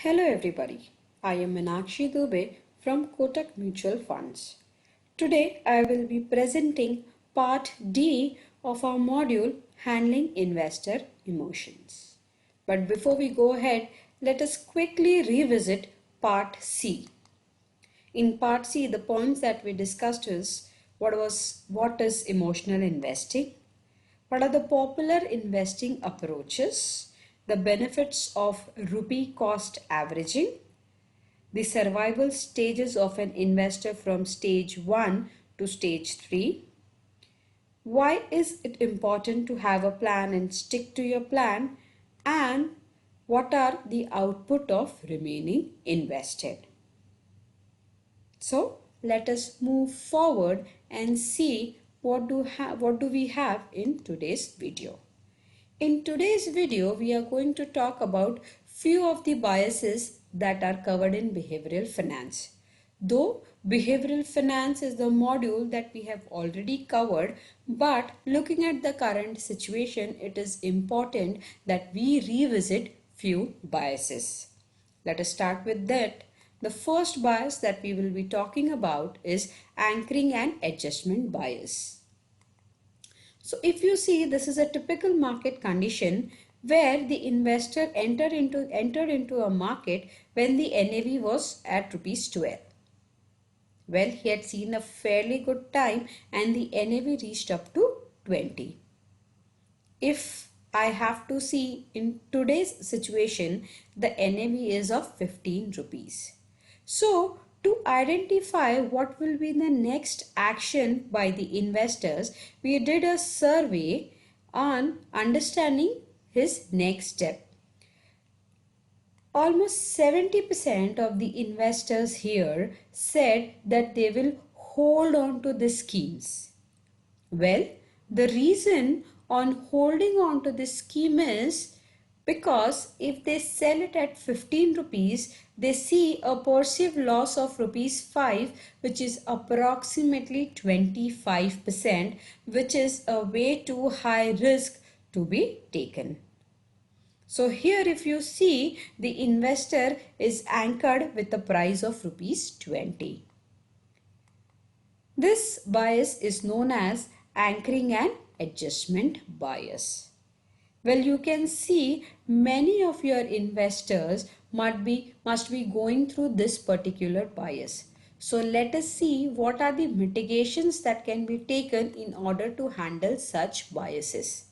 Hello everybody, I am Meenakshi Dubey from Kotak Mutual Funds. Today I will be presenting part D of our module Handling Investor Emotions. But before we go ahead, let us quickly revisit part C. In part C, the points that we discussed is what is emotional investing? What are the popular investing approaches? The benefits of rupee cost averaging, the survival stages of an investor from stage 1 to stage 3. Why is it important to have a plan and stick to your plan? And what are the output of remaining invested? So let us move forward and see what do we have in today's video. In today's video, we are going to talk about few of the biases that are covered in behavioral finance. Though behavioral finance is the module that we have already covered, but looking at the current situation, it is important that we revisit few biases. Let us start with that. The first bias that we will be talking about is anchoring and adjustment bias. So if you see, this is a typical market condition where the investor entered into a market when the NAV was at rupees 12. Well, he had seen a fairly good time and the NAV reached up to 20. If I have to see in today's situation, the NAV is of 15 rupees. So to identify what will be the next action by the investors, we did a survey on understanding his next step. Almost 70% of the investors here said that they will hold on to the schemes. Well, the reason on holding on to this scheme is because if they sell it at 15 rupees, they see a perceived loss of rupees 5, which is approximately 25%, which is a way too high risk to be taken. So here if you see, the investor is anchored with a price of rupees 20. This bias is known as anchoring and adjustment bias. Well, you can see many of your investors must be going through this particular bias. So let us see what are the mitigations that can be taken in order to handle such biases.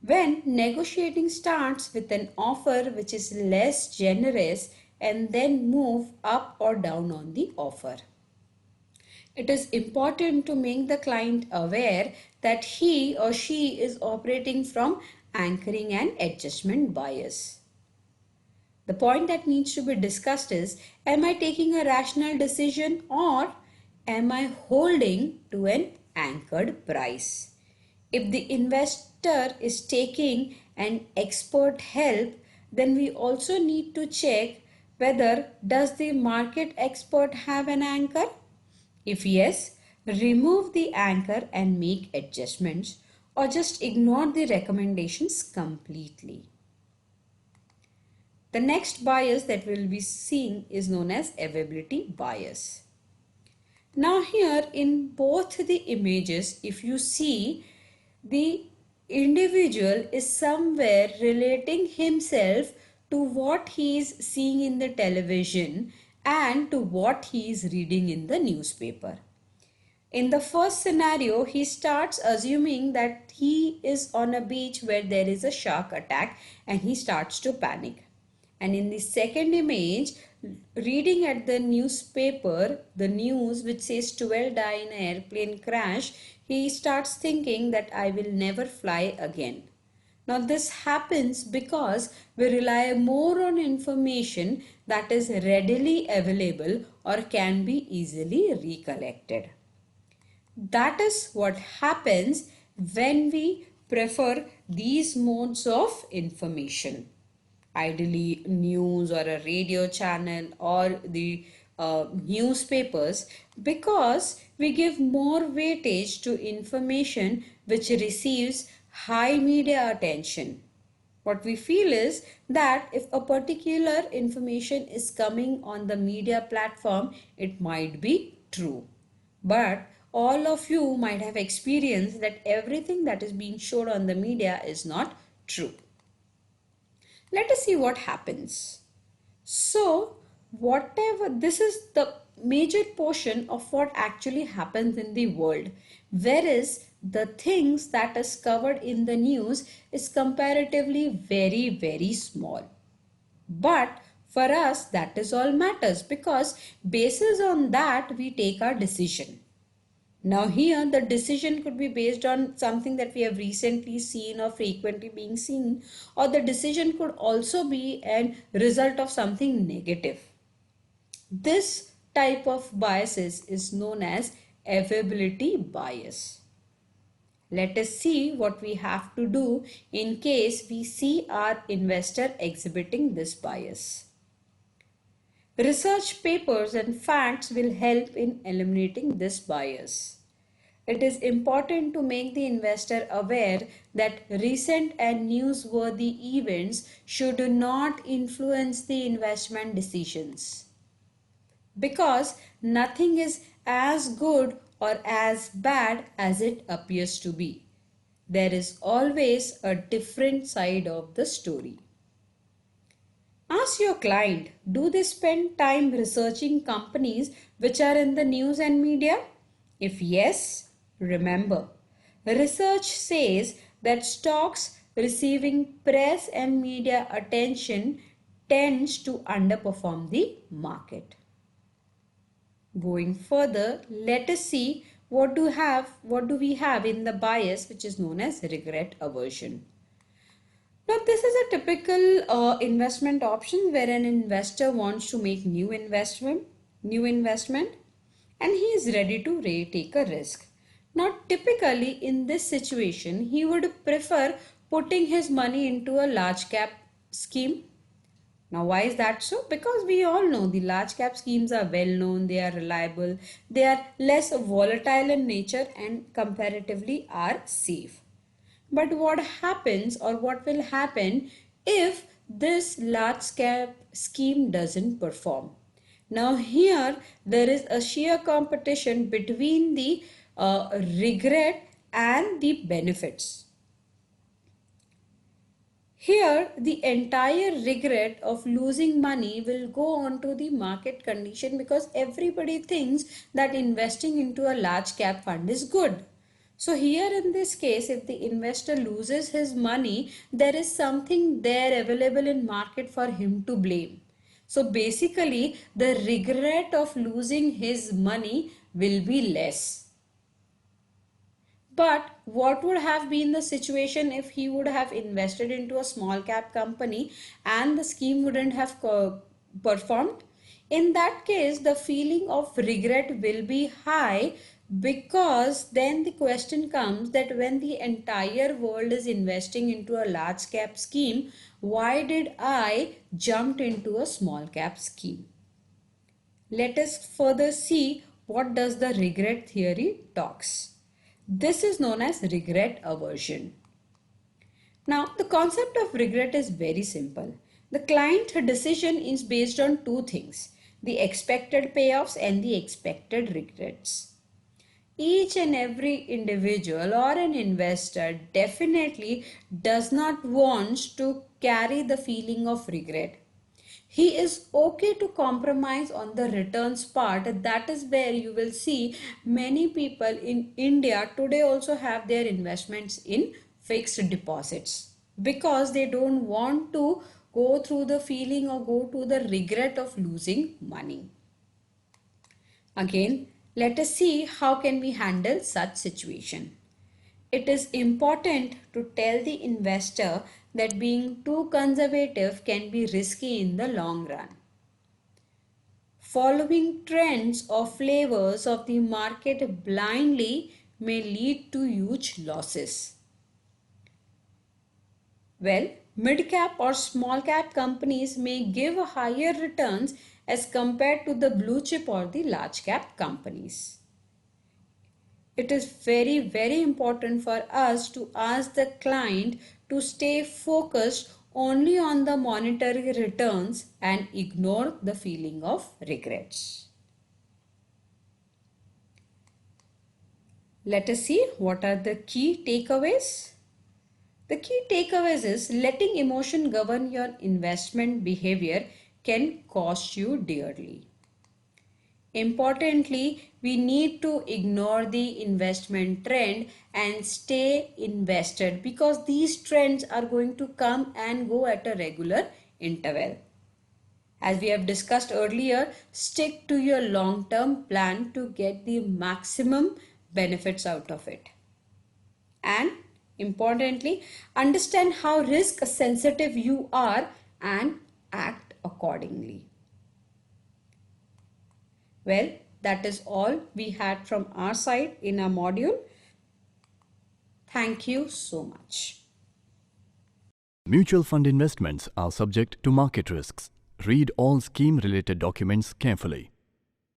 When negotiating starts with an offer which is less generous and then move up or down on the offer. It is important to make the client aware that he or she is operating from anchoring and adjustment bias. The point that needs to be discussed is, am I taking a rational decision or am I holding to an anchored price? If the investor is taking an expert help, then we also need to check whether does the market expert have an anchor? If yes, remove the anchor and make adjustments or just ignore the recommendations completely. The next bias that we will be seeing is known as availability bias. Now here in both the images, if you see, the individual is somewhere relating himself to what he is seeing in the television and to what he is reading in the newspaper. In the first scenario, he starts assuming that he is on a beach where there is a shark attack and he starts to panic. And in the second image, reading at the newspaper, the news which says 12 die in an airplane crash, he starts thinking that I will never fly again. Now this happens because we rely more on information that is readily available or can be easily recollected. That is what happens when we prefer these modes of information. Ideally, news or a radio channel or the newspapers, because we give more weightage to information which receives high media attention. What we feel is that if a particular information is coming on the media platform, it might be true. But all of you might have experienced that everything that is being showed on the media is not true. Let us see what happens. So, whatever, this is the major portion of what actually happens in the world, whereas the things that is covered in the news is comparatively very, very small. But for us, that is all matters because basis on that we take our decision. Now here the decision could be based on something that we have recently seen or frequently being seen, or the decision could also be a result of something negative. This type of biases is known as availability bias. Let us see what we have to do in case we see our investor exhibiting this bias. Research papers and facts will help in eliminating this bias. It is important to make the investor aware that recent and newsworthy events should not influence the investment decisions. Because nothing is as good or as bad as it appears to be. There is always a different side of the story. Ask your client, do they spend time researching companies which are in the news and media? If yes, remember, research says that stocks receiving press and media attention tends to underperform the market. Going further, let us see what do we have in the bias which is known as regret aversion. Now, this is a typical investment option where an investor wants to make new investment, and he is ready to take a risk. Now, typically in this situation, he would prefer putting his money into a large cap scheme. Now, why is that so? Because we all know the large cap schemes are well known, they are reliable, they are less volatile in nature and comparatively are safe. But what happens or what will happen if this large cap scheme doesn't perform? Now here there is a sheer competition between the regret and the benefits. Here, the entire regret of losing money will go on to the market condition because everybody thinks that investing into a large cap fund is good. So here in this case, if the investor loses his money, there is something there available in market for him to blame. So basically, the regret of losing his money will be less. But what would have been the situation if he would have invested into a small cap company and the scheme wouldn't have performed? In that case, the feeling of regret will be high because then the question comes that when the entire world is investing into a large cap scheme, why did I jump into a small cap scheme? Let us further see what does the regret theory talks. This is known as regret aversion. Now, the concept of regret is very simple. The client decision is based on two things, the expected payoffs and the expected regrets. Each and every individual or an investor definitely does not want to carry the feeling of regret. He is okay to compromise on the returns part. That is where you will see many people in India today also have their investments in fixed deposits because they don't want to go through the feeling or go to the regret of losing money. Again, let us see how can we handle such situation. It is important to tell the investor that being too conservative can be risky in the long run. Following trends or flavors of the market blindly may lead to huge losses. Well, mid-cap or small-cap companies may give higher returns as compared to the blue chip or the large-cap companies. It is very, very important for us to ask the client to stay focused only on the monetary returns and ignore the feeling of regrets. Let us see what are the key takeaways. The key takeaways is letting emotion govern your investment behavior can cost you dearly. Importantly, we need to ignore the investment trend and stay invested because these trends are going to come and go at a regular interval. As we have discussed earlier, stick to your long-term plan to get the maximum benefits out of it. And importantly, understand how risk sensitive you are and act accordingly. Well, that is all we had from our side in our module. Thank you so much. Mutual fund investments are subject to market risks. Read all scheme-related documents carefully.